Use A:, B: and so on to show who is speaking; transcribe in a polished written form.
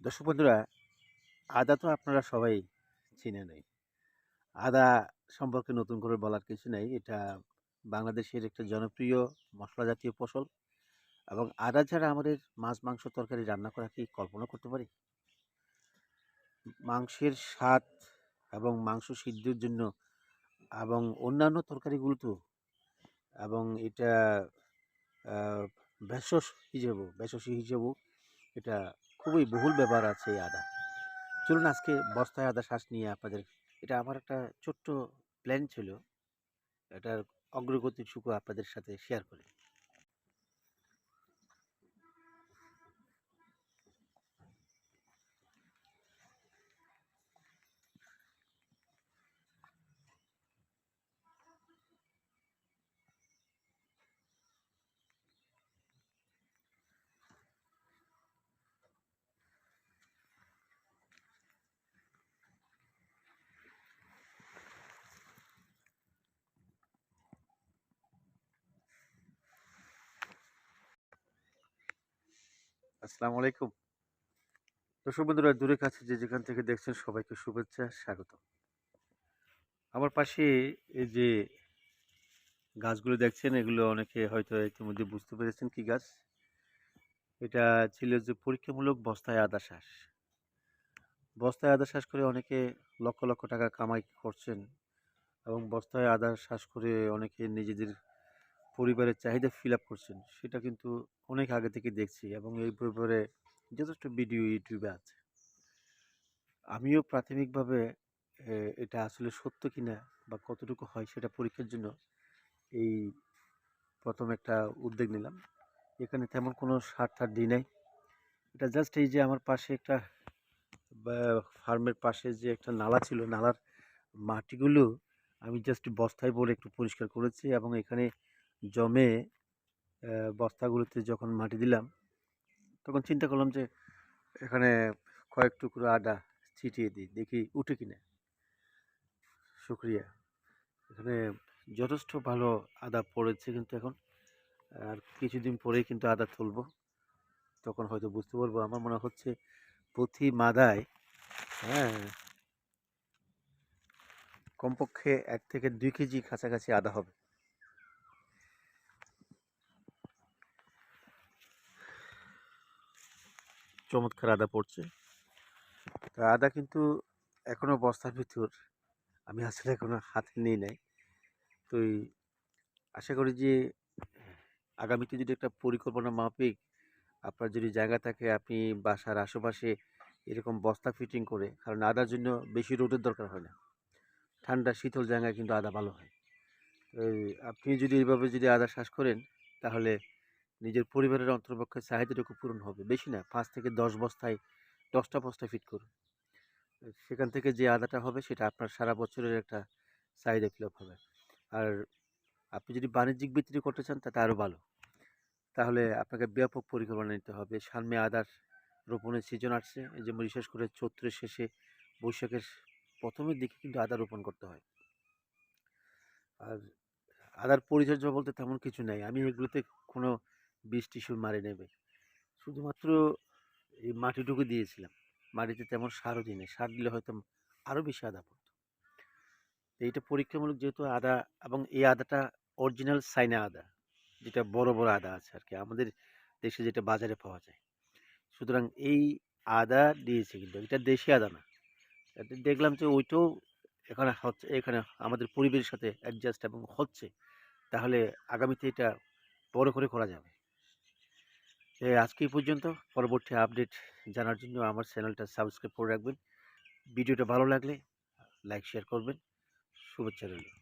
A: দর্শক বন্ধুরা, আদা তো আপনারা সবাই চিনেনই। আদা সম্পর্কে নতুন করে বলার কিছু নেই। এটা বাংলাদেশের একটা জনপ্রিয় মশলা জাতীয় ফসল এবং আদা ছাড়া আমাদের মাছ, মাংস, তরকারি রান্না করা কি কল্পনা করতে পারি? মাংসের স্বাদ এবং মাংস সিদ্ধর জন্য এবং অন্যান্য তরকারিগুলোতেও এবং এটা আ ভেষজ হিসেবেও এটা খুবই বহুল ব্যবহার আছে এই আদা। চলুন আজকে বস্তায় আদা শ্বাস নিয়ে আপনাদের এটা আমার একটা ছোট্ট প্ল্যান ছিল। এটার অগ্রগতিটুকু আপনাদের সাথে শেয়ার করি। আসসালামু আলাইকুম। দর্শক বন্ধুরা, দূরে কাছে যে যেখান থেকে দেখছেন সবাইকে শুভেচ্ছা, স্বাগত। আমার পাশে এই যে গাছগুলো দেখছেন এগুলো অনেকে হয়তো ইতিমধ্যে বুঝতে পেরেছেন কি গাছ। এটা ছিল যে পরীক্ষামূলক বস্তায় আদা শ্বাস। বস্তায় আদা শ্বাস করে অনেকে লক্ষ লক্ষ টাকা কামাই করছেন এবং বস্তায় আদা শ্বাস করে অনেকে নিজেদের পরিবারের চাহিদা ফিল আপ করছেন। সেটা কিন্তু অনেক আগে থেকে দেখছি এবং এই ব্যাপারে যথেষ্ট ভিডিও ইউটিউবে আছে। আমিও প্রাথমিকভাবে এটা আসলে সত্য কিনা বা কতটুকু হয় সেটা পরীক্ষার জন্য এই প্রথম একটা উদ্যোগ নিলাম। এখানে তেমন কোনো সার টার দিই নাই। এটা জাস্ট এই যে আমার পাশে একটা বা ফার্মের পাশে যে একটা নালা ছিল, নালার মাটিগুলো আমি জাস্ট বস্তায় ভরে একটু পরিষ্কার করেছি এবং এখানে জমে বস্তাগুলোতে যখন মাটি দিলাম তখন চিন্তা করলাম যে এখানে কয়েক টুকরো আদা ছিটিয়ে দিই, দেখি উঠে কিনা। শুক্রিয়া। এখানে যথেষ্ট ভালো আদা পড়েছে কিন্তু এখন। আর কিছুদিন পরেই কিন্তু আদা তুলবো। তখন হয়তো বুঝতে পারবো। আমার মনে হচ্ছে প্রতি মাদায় হ্যাঁ, কমপক্ষে ১ থেকে ২ কেজি কাছাকাছি আদা হবে। চমৎকার আদা পড়ছে। তো আদা কিন্তু এখনো বস্তার ভিতর। আমি আসলে এখনো হাতে নিই নাই। তো আশা করি যে আগামীতে যদি একটা পরিকল্পনা মাফিক আপনার যদি জায়গা থাকে আপনি বাসার আশেপাশে এরকম বস্তা ফিটিং করে, কারণ আদার জন্য বেশি রোদের দরকার হয় না। ঠান্ডা শীতল জায়গায় কিন্তু আদা ভালো হয়। তো আপনি যদি এইভাবে যদি আদা চাষ করেন তাহলে নিজের পরিবারের অন্তর্পক্ষে চাহিদাটুকু পূরণ হবে। বেশি না, ৫ থেকে ১০ বস্তায় ১০টা বস্তা ফিট করুন। সেখান থেকে যে আদাটা হবে সেটা আপনার সারা বছরের একটা চাহিদা ফিল আপ হবে। আর আপনি যদি বাণিজ্যিক বিক্রি করতে চান তাতে আরও ভালো। তাহলে আপনাকে ব্যাপক পরিকল্পনা নিতে হবে। সামনে আদার রোপণের সিজন আসছে। এই যে বিশেষ করে চৈত্রের শেষে বৈশাখের ১ম এর দিকে কিন্তু আদা রোপণ করতে হয়। আর আদার পরিচর্যা বলতে তেমন কিছু নাই। আমি এগুলোতে কোনো বিষ-টিষ মারি নাই ভাই। শুধুমাত্র এই মাটিটুকু দিয়েছিলাম। মাটিতে তেমন সারও দিই নাই। সার দিলে হয়তো আরও বেশি আদা পড়ত। এইটা পরীক্ষামূলক যেহেতু আদা এবং এই আদাটা অরিজিনাল চায়না আদা। যেটা বড়, বড় আদা আছে আরকি। আমাদের দেশে যেটা বাজারে পাওয়া যায়। সুতরাং এই আদা দিয়েছি কিন্তু এটা দেশি আদা না। এটা দেখলাম যে ওইটাও এখানে হচ্ছে, এখানে আমাদের পরিবেশের সাথে অ্যাডজাস্ট এবং হচ্ছে। তাহলে আগামীতে এটা বড় করে করা যাবে। আজকে এই পর্যন্ত। পরবর্তী আপডেট জানার জন্য আমার চ্যানেলটা সাবস্ক্রাইব করে রাখবেন। ভিডিওটা ভালো লাগলে লাইক শেয়ার করবেন। শুভেচ্ছা রইল।